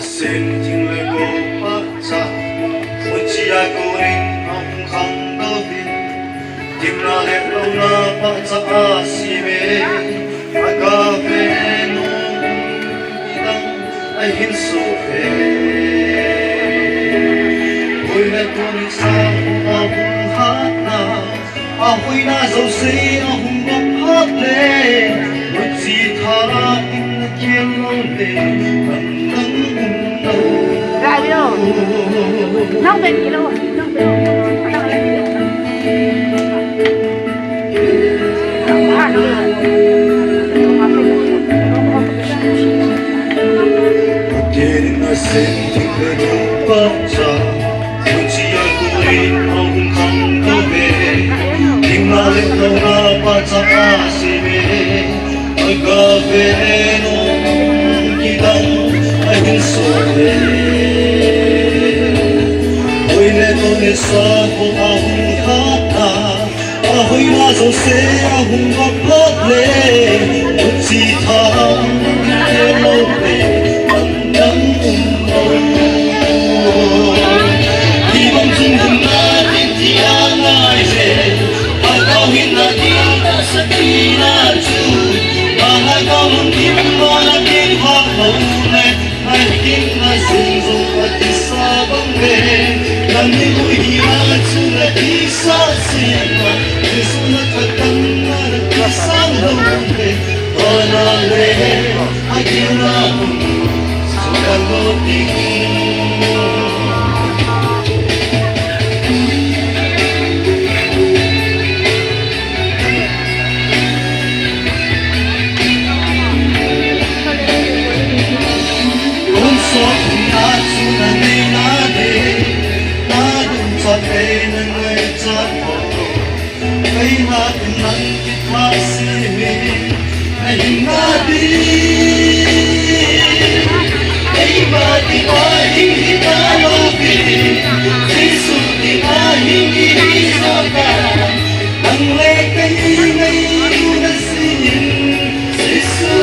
Sen chính lời cô bắt ra một chi ai cô nên không khăng đâu đi tìm ra đẹp lâu na bắt ra si mê ai cà phê nung đắng ai hin su phê ôi mẹ cô đi sang hùng hát na hui na dấu xí hùng góc hát lệ một chi tha in kiên lâu lệ Radio. Nông bên kia đâu? Nông bên sa ko ahung hata ahoy na so se ahung gapot le utsi thang lo le andang di bang chung hum na tin ti angai se agaw hin na di na sa ti na chu agaw mun tim mo na tin ha lo le ai tin na sin zo ati sa bang le Kami uhiya isa sila Kisuna katanga Kasang lumbe Onale Agila Sukagoting Unso Natsu na ninade Hãy subscribe cho kênh Ghiền Mì Gõ để không bỏ lỡ những video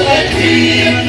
hấp dẫn.